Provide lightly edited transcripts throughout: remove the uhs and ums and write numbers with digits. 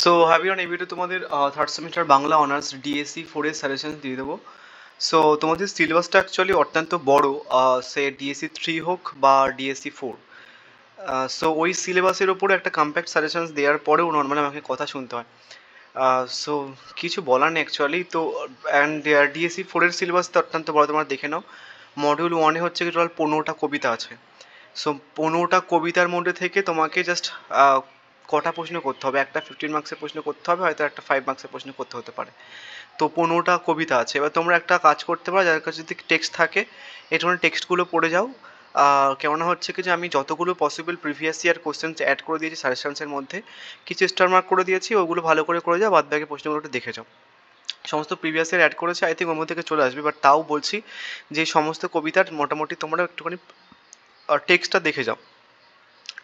So heavy on এই video তোমাদের third semester Bangla honours DSC 4 এর সাজেশন দিয়ে দেবো। সো তোমাদের সিলেবাসটা অ্যাকচুয়ালি অত্যন্ত বড়, সে ডিএসসি 3 হোক বা ডিএসসি 4। সো ওই সিলেবাসের ওপরে একটা কম্প্যাক্ট সাজেশনস দেওয়ার পরেও নর্মালি আমাকে কথা শুনতে হয়। সো কিছু বলার নেই অ্যাকচুয়ালি। তো অ্যান্ড ডিএসসি 4 এর সিলেবাস তো অত্যন্ত বড়, তোমরা দেখে নাও। মডিউল 1-এ হচ্ছে কি টোটাল 15টা কবিতা আছে। সো 15টা কবিতার মধ্যে থেকে তোমাকে জাস্ট কটা প্রশ্ন করতে হবে, একটা 15 মার্কসের প্রশ্ন করতে হবে, হয়তো একটা 5 মার্কসের প্রশ্ন করতে হতে পারে। তো 15টা কবিতা আছে। এবার তোমরা একটা কাজ করতে পারো, যাদের কাছে যদি টেক্সট থাকে এই ধরনের টেক্সটগুলো পড়ে যাও। কেননা হচ্ছে কি যে আমি যতগুলো possible previous year questions add করে দিয়েছি সাজেশনসের মধ্যে, কিছু স্টার মার্ক করে দিয়েছি, ওগুলো ভালো করে যাও, বাদ বাকি প্রশ্নগুলো একটু দেখে যাও। সমস্ত প্রিভিয়াস ইয়ার অ্যাড করেছে, আই থিঙ্ক ওর মধ্যে থেকে চলে আসবে, বাট তাও বলছি যে সমস্ত কবিতার মোটামুটি তোমরা একটুখানি টেক্সটটা দেখে যাও।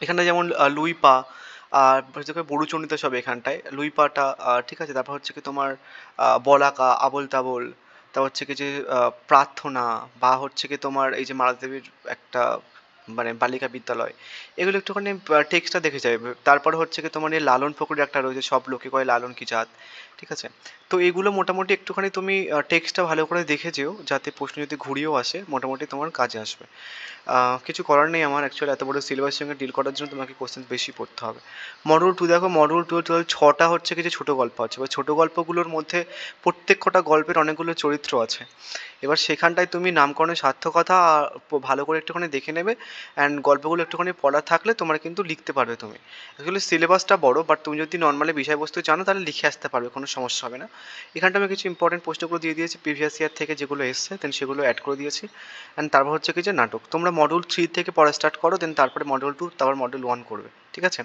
এখানটা যেমন লুই পা আর হচ্ছে কি বড়ুচন্ডিতা সব এখানটায় লুই পাটা, ঠিক আছে। তারপর হচ্ছে কি তোমার বলাকা আবোল তাবোল, তারপর হচ্ছে কি যে প্রার্থনা, বা হচ্ছে কি তোমার এই যে মালতীদেবীর একটা মানে বালিকা বিদ্যালয়, এগুলো একটুখানি টেক্সটটা দেখে যাবে। তারপরে হচ্ছে কি তোমার এই লালন ফকিরের একটা রয়েছে, সব লোকে কয় লালন কি জাত, ঠিক আছে। তো এগুলো মোটামুটি একটুখানি তুমি টেক্সটটা ভালো করে দেখে যেও, যাতে প্রশ্ন যদি ঘুরিয়েও আসে মোটামুটি তোমার কাজে আসবে। কিছু করার নেই আমার, অ্যাকচুয়ালি এত বড় সিলেবাসের সঙ্গে ডিল করার জন্য তোমাকে কোশ্চেন বেশি পড়তে হবে। মডেল 2 দেখো, মডেল 2 টোটাল 6টা হচ্ছে কিছু ছোটো গল্প আছে। এবার ছোটো গল্পগুলোর মধ্যে প্রত্যেক কটা গল্পের অনেকগুলো চরিত্র আছে। এবার সেখানটায় তুমি নামকরণের সার্থকতা ভালো করে একটুখানি দেখে নেবে, অ্যান্ড গল্পগুলো একটুখানি পড়া থাকলে তোমরা কিন্তু লিখতে পারবে তুমি। অ্যাকচুয়ালি সিলেবাসটা বড়, বাট তুমি যদি নর্মালি বিষয়বস্তু জানো তাহলে লিখে আসতে পারবে, কোনো সমস্যা হবে না। এখানটা আমি কিছু ইম্পর্টেন্ট প্রশ্নগুলো দিয়ে দিয়েছি প্রিভিয়াস ইয়ার থেকে, যেগুলো এসছে দেন সেগুলো অ্যাড করে দিয়েছি। অ্যান্ড তারপর হচ্ছে কি যে নাটক, তোমরা মডিউল 3 থেকে পড়া স্টার্ট করো, দেন তারপরে মডিউল 2, তারপর মডিউল 1 করবে, ঠিক আছে।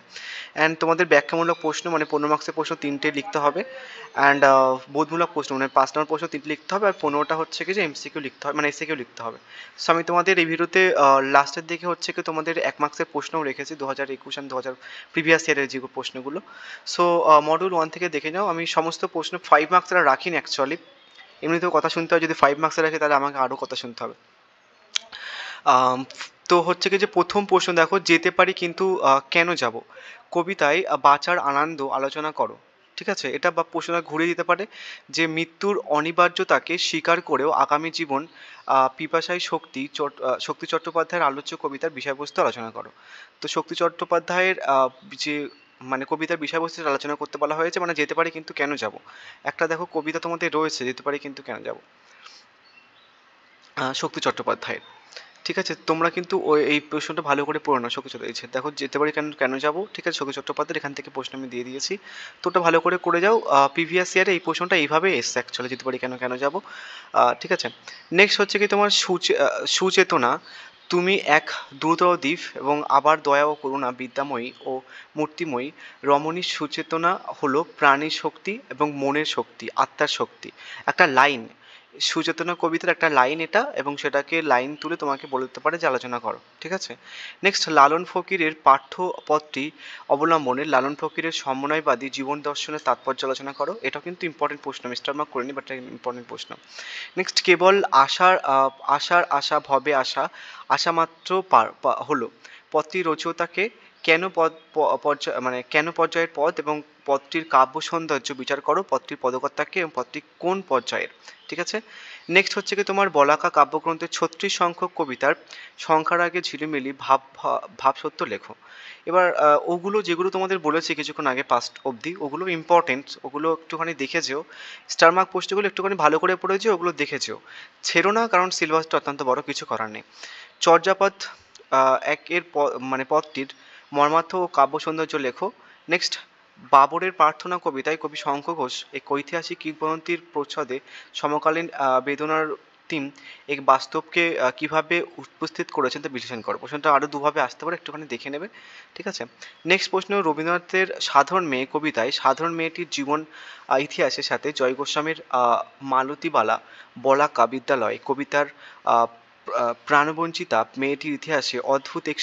অ্যান্ড তোমাদের ব্যাখ্যামূলক প্রশ্ন মানে 15 মার্কসের প্রশ্ন 3টে লিখতে হবে, অ্যান্ড বোধমূলক প্রশ্ন মানে 5 নম্বর প্রশ্ন 3টে লিখতে হবে, আর 15টা হচ্ছে কি যে এমসিকিউ লিখতে হবে, মানে এসিকিউ লিখতে হবে। সো আমি তোমাদের এই ভিডিওতে লাস্টের দিকে হচ্ছে কি তোমাদের 1 মার্কসের প্রশ্নও রেখেছি 2021 আর 2000 প্রিভিয়াস ইয়ারের যে প্রশ্নগুলো। সো মডিউল 1 থেকে দেখে নাও। আমি সমস্ত প্রশ্ন 5 মার্কসের রাখিনি অ্যাকচুয়ালি, এমনিতেও কথা শুনতে হয়, যদি 5 মার্কসের রাখে তাহলে আমাকে আরও কথা শুনতে হবে। আম, তো হচ্ছে কি যে প্রথম প্রশ্ন দেখো, যেতে পারি কিন্তু কেন যাব। কবিতায় বাঁচার আনন্দ আলোচনা করো, ঠিক আছে। এটা বা প্রশ্নটা ঘুরে দিতে পারে যে মৃত্যুর অনিবার্যতাকে স্বীকার করেও আগামী জীবন পিপাসায় শক্তি চট্টোপাধ্যায়ের আলোচ্য কবিতার বিষয়বস্তু আলোচনা করো। তো শক্তি চট্টোপাধ্যায়ের যে মানে কবিতার বিষয়বস্তু আলোচনা করতে বলা হয়েছে, মানে যেতে পারি কিন্তু কেন যাব। একটা দেখো কবিতা তোমাদের রয়েছে, যেতে পারি কিন্তু কেন যাব, শক্তি চট্টোপাধ্যায়ের, ঠিক আছে। তোমরা কিন্তু ওই এই প্রশ্নটা ভালো করে পড়ো না, শোকে চলেছে দেখো, যেতে পারি কেন কেন যাবো, ঠিক আছে। শোকে চট্টোপাধ্যায়ের এখান থেকে প্রশ্ন আমি দিয়ে দিয়েছি, তো ওটা ভালো করে যাও। প্রিভিয়াস ইয়ারে এই প্রশ্নটা এইভাবে এসছে অ্যাকচুয়ালি, যেতে পারি কেন কেন যাবো, ঠিক আছে। নেক্সট হচ্ছে কি তোমার সুচেতনা, তুমি এক দ্রুত দ্বীপ এবং আবার দয়া ও করুণা বিদ্যাময়ী ও মূর্তিময়ী রমণীর সুচেতনা হলো প্রাণীর শক্তি এবং মনের শক্তি, আত্মার শক্তি। একটা লাইন, সুচেতনা কবিতার একটা লাইন এটা, এবং সেটাকে লাইন তুলে তোমাকে বলে দিতে পারে যে আলোচনা করো, ঠিক আছে। নেক্সট, লালন ফকিরের পাঠ্যপত্রী অবলম্বনে লালন ফকিরের সমন্বয়বাদী জীবন দর্শনের তাৎপর্য আলোচনা করো। এটাও কিন্তু ইম্পর্টেন্ট প্রশ্ন, মিস্টার মার্ক করিনি, বাট ইম্পর্টেন্ট প্রশ্ন। নেক্সট, কেবল আশার আশা ভবে আশা, আশা মাত্র হলো পদটির রচয়িতাকে, কেন মানে কেন পর্যায়ের পদ এবং পদটির কাব্য সৌন্দর্য বিচার করো, পদটির পদকর্তাকে এবং পদটি কোন পর্যায়ের, ঠিক আছে। নেক্সট হচ্ছে কি তোমার বলাকা কাব্যগ্রন্থের 36 সংখ্যক কবিতার সংখ্যার আগে ঝিলিমিলি ভাব সত্য লেখো। এবার ওগুলো যেগুলো তোমাদের বলেছি কিছুক্ষণ আগে পাস্ট অবধি, ওগুলো ইম্পর্টেন্ট, ওগুলো একটুখানি দেখে যেও। স্টার মার্ক পোস্টগুলো একটুখানি ভালো করে পড়ে যেও, ওগুলো দেখে যেও, ছেড়ো না, কারণ সিলেবাসটা অত্যন্ত বড়, কিছু করার নেই। চর্যাপদ একের মানে পদটির মর্মার্থ ও কাব্য সৌন্দর্য লেখো। নেক্সট, বাবরের প্রার্থনা কবিতায় কবি শঙ্খ ঘোষ এক ঐতিহাসিক কিংবদন্তির প্রচ্ছদে সমকালীন বেদনার থিম এক বাস্তবকে কিভাবে উপস্থিত করেছেন তা বিশ্লেষণ করো। প্রশ্নটা আরও দুভাবে আসতে পারে, একটুখানি দেখে নেবে, ঠিক আছে। নেক্সট প্রশ্ন, রবীন্দ্রনাথের সাধারণ মেয়ে কবিতায় সাধারণ মেয়েটির জীবন ইতিহাসের সাথে জয় গোস্বামীর মালতীবালা বলাকা বিদ্যালয় কবিতার প্রাণবঞ্চিতা মেয়েটির ইতিহাসে অদ্ভুত এক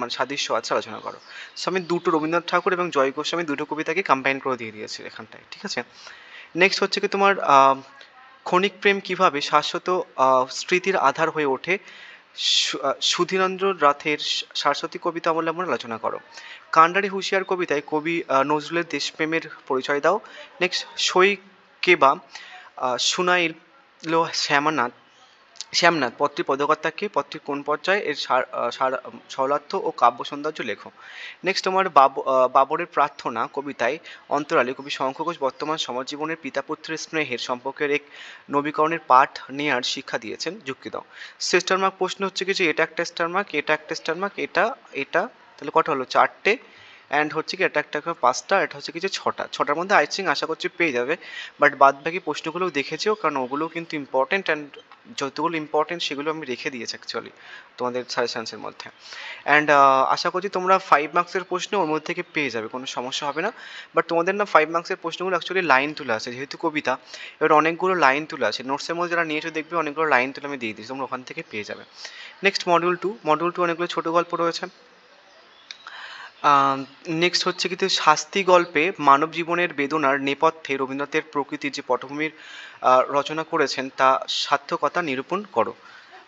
মানে সাদৃশ্য আছে, আলোচনা করো। সো আমি দুটো রবীন্দ্রনাথ ঠাকুর এবং জয় গোস্বামী দুটো কবিতাকে কম্বাইন করে দিয়ে দিয়েছি এখানটায়, ঠিক আছে। নেক্সট হচ্ছে কি তোমার ক্ষণিক প্রেম কিভাবে শাশ্বত স্মৃতির আধার হয়ে ওঠে, সুধীরেন্দ্র নাথের সারস্বতী কবিতা অবলম্বনে আলোচনা করো। কান্ডারি হুঁশিয়ার কবিতায় কবি নজরুলের দেশপ্রেমের পরিচয় দাও। নেক্সট, সই কেবা শুনাইল শ্যামনাথ শ্যামনাথ পত্রী পদকর্তা কে? পত্রীর কোন পর্যায়ে? এর সরলার্থ ও কাব্য সৌন্দর্য লেখো। নেক্সট, তোমার বাবরের প্রার্থনা কবিতায় অন্তরালে কবি শঙ্খ ঘোষ বর্তমান সমাজ জীবনের পিতা পুত্রের স্নেহের সম্পর্কের এক নবীকরণের পাঠ নেয়ার শিক্ষা দিয়েছেন, যুক্তি দাও। স্টার মার্ক প্রশ্ন হচ্ছে কি যে এটা একটা স্টার মার্ক, এটা একটা স্টার মার্ক, এটা এটা তাহলে কটা হলো? চারটে। অ্যান্ড হচ্ছে কি এটা একটা পাঁচটা, এটা হচ্ছে কি যে ছটার মধ্যে আই থিঙ্ক আশা করছি পেয়ে যাবে। বাট বাদ বাকি প্রশ্নগুলোও দেখেছেও, কারণ ওগুলোও কিন্তু ইম্পর্টেন্ট, অ্যান্ড যতগুলো ইম্পর্টেন্ট সেগুলো আমি রেখে দিয়েছি অ্যাকচুয়ালি তোমাদের সাজেশনসের মধ্যে। অ্যান্ড আশা করছি তোমরা 5 মার্কসের প্রশ্ন ওর মধ্যে থেকে পেয়ে যাবে, কোনো সমস্যা হবে না। বাট তোমাদের না 5 মার্কসের প্রশ্নগুলো অ্যাকচুয়ালি লাইন তুলে আসে, যেহেতু কবিতা এবার অনেকগুলো লাইন তুলে আসে। নোটসের মধ্যে যারা নিয়েছো দেখবে অনেকগুলো লাইন তুলে আমি দিয়ে দিয়েছি, তোমরা ওখান থেকে পেয়ে যাবে। নেক্সট, মডিউল টু অনেকগুলো ছোটো গল্প রয়েছে। নেক্সট হচ্ছে কিন্তু শাস্তি গল্পে মানব জীবনের বেদনার নেপথ্যে রবীন্দ্রনাথের প্রকৃতির যে পটভূমির রচনা করেছেন তা সার্থকতা নিরূপণ করো।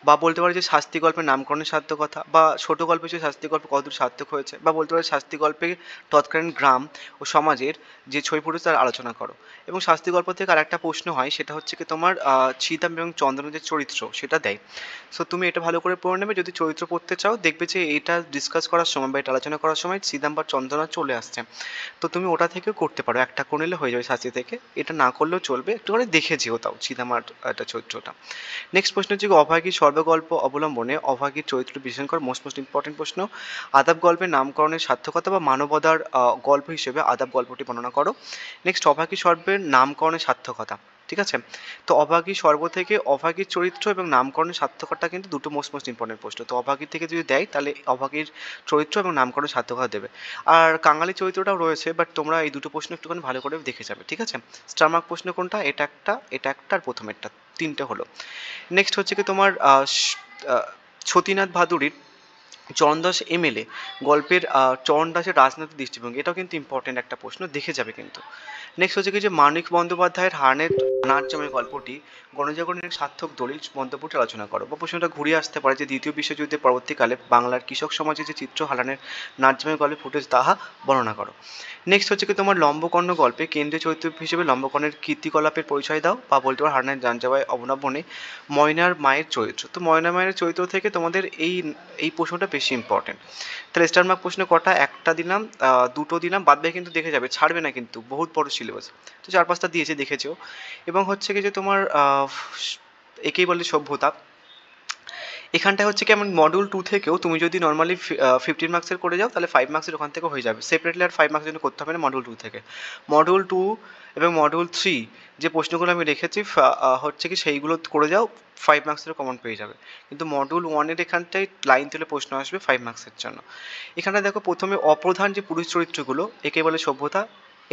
বা বলতে পারো যে শাস্তি গল্পের নামকরণের সার্থকতা, বা ছোট গল্পে যে শাস্তি গল্প কতদূর সার্থক হয়েছে, বা বলতে পারো শাস্তি গল্পে তৎকালীন গ্রাম ও সমাজের যে ছবি ফুটেছে তার আলোচনা করো। এবং শাস্তি গল্প থেকে আরেকটা প্রশ্ন হয়, সেটা হচ্ছে কি তোমার চিদাম এবং চন্দনের যে চরিত্র সেটা দেয়। সো তুমি এটা ভালো করে পড়ে নেবে, যদি চরিত্র পড়তে চাও দেখবে যে এটা ডিসকাস করার সময় বা এটা আলোচনা করার সময় সিদাম বা চন্দনা চলে আসছে। তো তুমি ওটা থেকেও করতে পারো, একটা করে নিলে হয়ে যাবে শাস্তি থেকে, এটা না করলেও চলবে, একটু করে দেখে যেও তাও সিদাম আর একটা চরিত্রটা। নেক্সট প্রশ্ন হচ্ছে অভাগীর সর্বগল্প অবলম্বনে অভাগীর চরিত্র বিশ্লেষণ কর। মোস্ট ইম্পর্টেন্ট প্রশ্ন। আদাব গল্পের নামকরণের সার্থকতা বা মানবতার গল্প হিসেবে আদাব গল্পটি বর্ণনা করো। নেক্সট, অভাগী সর্বের নামকরণের সার্থকতা। ঠিক আছে, তো অভাগী সর্ব থেকে অভাগীর চরিত্র এবং নামকরণের সার্থকতা কিন্তু দুটো মোস্ট ইম্পর্টেন্ট প্রশ্ন। তো অভাগীর থেকে যদি দেয় তাহলে অভাগীর চরিত্র এবং নামকরণের সার্থকতা দেবে। আর কাঙালি চরিত্রটাও রয়েছে, বাট তোমরা এই দুটো প্রশ্ন একটুখানি ভালো করে দেখে যাবে। ঠিক আছে, স্টার মার্ক প্রশ্ন কোনটা? এটা একটা, এটা একটা, আর প্রথমেরটা, তিনটে হলো। নেক্সট হচ্ছে কি তোমার সতীনাথ ভাদুড়ির চরণদাস এমএলএ গল্পের চরণদাসের রাজনৈতিক দৃষ্টিভঙ্গি, এটাও কিন্তু ইম্পর্টেন্ট একটা প্রশ্ন, দেখে যাবে কিন্তু। নেক্সট হচ্ছে কি যে মানিক বন্দ্যোপাধ্যায়ের হারনের নাট্যময় গল্পটি গণজাগরণের সার্থক দলিল মন্তব্যটি আলোচনা করো। বা প্রশ্নটা ঘুরিয়ে আসতে পারে যে দ্বিতীয় বিশ্বযুদ্ধের পরবর্তীকালে বাংলার কৃষক সমাজে যে চিত্র হারানের নাট্যময় গল্পে ফুটেছে তাহা বর্ণনা করো। নেক্সট হচ্ছে কি তোমার লম্বকর্ণ গল্পে কেন্দ্রীয় চরিত্র হিসেবে লম্বকর্ণের কীর্তিকলাপের পরিচয় দাও। বা বলতে পারো হারানের যানজবাই অবলম্বনে ময়নার মায়ের চরিত্র। তো ময়না মায়ের চরিত্র থেকে তোমাদের এই এই প্রশ্নটা বেশি ইম্পর্টেন্ট। তাহলে স্টার মার্ক প্রশ্ন কটা? একটা দিলাম, দুটো দিলাম, বাদ বাকি কিন্তু দেখে যাবে, ছাড়বে না কিন্তু, বহুত বড় সিলেবাস। তো 4-5টা দিয়েছে, দেখেছো। এবং হচ্ছে কি যে তোমার একেই বলে সভ্যতা। এখানটায় হচ্ছে কি আমার মডিউল 2 থেকেও তুমি যদি নর্মালি 15 মার্কসের করে যাও তাহলে 5 মার্কসের ওখান থেকে হয়ে যাবে, সেপারেটলি আর 5 মার্কসের জন্য করতে হবে না মডিউল 2 থেকে। মডিউল 2 এবং মডিউল 3 যে প্রশ্নগুলো আমি রেখেছি হচ্ছে কি সেইগুলো করে যাও, 5 মার্কসের কমন পেয়ে যাবে। কিন্তু মডিউল 1-এর এখানটায় লাইন তুলে প্রশ্ন আসবে 5 মার্কসের জন্য। এখানটা দেখো প্রথমে অপ্রধান যে পুরুষ চরিত্রগুলো, একে বলে সভ্যতা,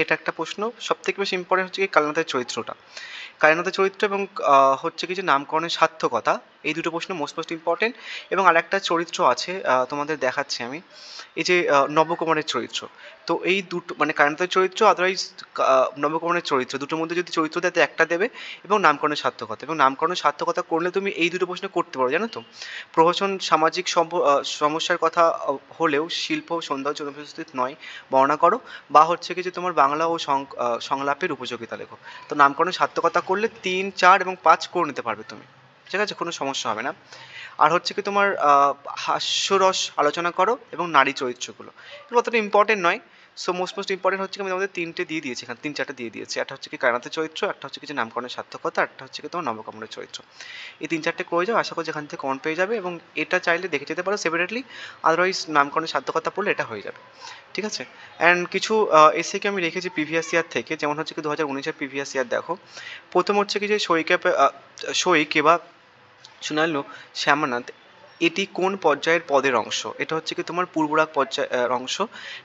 এটা একটা প্রশ্ন। সব থেকে বেশি ইম্পর্টেন্ট হচ্ছে কি কালনাথের চরিত্রটা, কায়নাথের চরিত্র এবং হচ্ছে কি যে নামকরণের সার্থকতা, এই দুটো প্রশ্ন মোস্ট ইম্পর্টেন্ট। এবং আরেকটা চরিত্র আছে, তোমাদের দেখাচ্ছি আমি, এই যে নবকুমারের চরিত্র। তো এই দুটো মানে কায়নাথের চরিত্র, আদারওয়াইজ নবকুমারের চরিত্র, দুটোর মধ্যে যদি চরিত্র দেয় তো একটা দেবে, এবং নামকরণের সার্থকতা। এবং নামকরণের সার্থকতা করলে তুমি এই দুটো প্রশ্ন করতে পারো, জানো তো। প্রহসন সামাজিক সমস্যার কথা হলেও শিল্প সৌন্দর্য অনুপস্থিত নয় বর্ণনা করো। বা হচ্ছে কি যে তোমার বাংলা ও সংলাপের উপযোগিতা লেখো। তো নামকরণের সার্থকতা করলে 3, 4 এবং 5 করে নিতে পারবে তুমি, ঠিক আছে, কোনো সমস্যা হবে না। আর হচ্ছে কি তোমার হাস্যরস আলোচনা করো এবং নারী চরিত্রগুলো, এগুলো অতটা ইম্পর্টেন্ট নয়। সো মোস্ট ইম্পর্টেন্ট হচ্ছে কি আমি তোমাদের 3টে দিয়ে দিয়েছি, এখানে 3-4টে দিয়ে দিয়েছি। একটা হচ্ছে কি কায়নাথের চরিত্র, একটা হচ্ছে কি যে নামকরণের সার্থকতা, একটা হচ্ছে কি তোমার নবকমলের চরিত্র। এই 3-4টে করে যাও, আশা করছি এখান থেকে কমন পেয়ে যাবে। এবং এটা চাইলে দেখে যেতে পারো সেপারেটলি, আদারওয়াইজ নামকরণের সার্থকতা পড়লে এটা হয়ে যাবে। ঠিক আছে, অ্যান্ড কিছু এসেকে আমি রেখেছি প্রিভিয়াস ইয়ার থেকে, যেমন হচ্ছে কি 2019-এর প্রিভিয়াস ইয়ার দেখো। প্রথম হচ্ছে কি যে সই কেবা শুনাইল শ্যামনাথ এটি কোন পর্যায়ের পদের অংশ? এটা হচ্ছে কি তোমার পূর্বরাগ পর্যায়ের অংশ।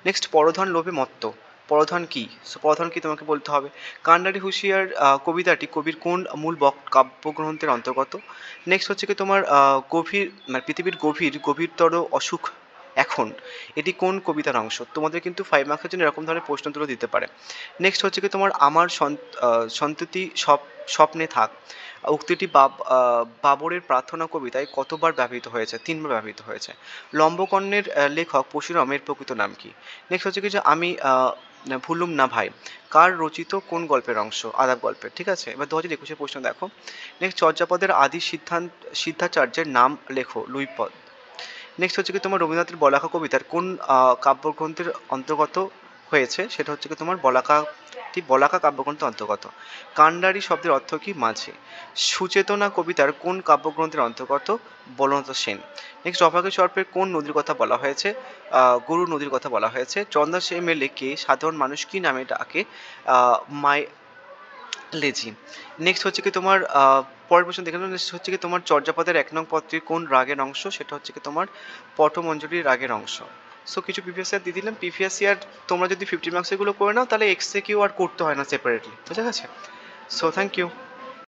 নেক্সট, পরধন লোভে মত্ত, পরধন কি? সো পরধন কি তোমাকে বলতে হবে। কান্ডারি হুঁশিয়ার কবিতাটি কবির কোন মূল কাব্যগ্রন্থের অন্তর্গত? নেক্সট হচ্ছে কি তোমার গভীর মানে পৃথিবীর গভীরতর অসুখ এখন, এটি কোন কবিতার অংশ? তোমাদের কিন্তু 5 মার্কসের জন্য এরকম ধরনের প্রশ্নগুলো দিতে পারে। নেক্সট হচ্ছে কি তোমার আমার সন্ততি স্বপ্নে থাক, উক্তিটি বাবরের প্রার্থনা কবিতায় কতবার ব্যবহৃত হয়েছে? ৩ বার ব্যবহৃত হয়েছে। লম্বকর্ণের লেখক পরশুরামের প্রকৃত নাম কি? নেক্সট হচ্ছে কি যে আমি ভুলুম না ভাই কার রচিত কোন গল্পের অংশ? আলাপ গল্পের, ঠিক আছে? এবার 2021 প্রশ্ন দেখো। নেক্সট চর্যাপদের আদি সিদ্ধাচার্যের নাম লেখো। লুইপদ। নেক্সট হচ্ছে কি তোমার রবীন্দ্রনাথের বলাকা কবিতার কোন কাব্যগ্রন্থের অন্তর্গত হয়েছে? সেটা হচ্ছে কি তোমার বলাকা কাব্যগ্রন্থের অন্তর্গত। কান্ডারি শব্দের অর্থ কি? মাঝি। সুচেতনা কবিতার কোন কাব্যগ্রন্থের অন্তর্গত? বলবন্ত সেন। নেক্সট অভাগী সর্পের কোন নদীর কথা বলা হয়েছে? গরু নদীর কথা বলা হয়েছে। চন্দাস এমএলএ কে সাধারণ মানুষ কি নামে ডাকে? মাই লেজি। নেক্সট হচ্ছে কি তোমার পরের প্রশ্ন দেখে নাও। নেক্সট হচ্ছে কি তোমার চর্যাপদের 1 নং পদটির কোন রাগের অংশ? সেটা হচ্ছে কি তোমার পটমঞ্জরি রাগের অংশ। সো কিছু প্রিভিয়াস ইয়ার দিয়ে দিলাম। প্রিভিয়াস ইয়ার তোমরা যদি 50 মার্কস এগুলো করে নাও তাহলে এক্সএ কিউ আর করতে হয় না সেপারেটলি, বুঝা গেছে? So thank you.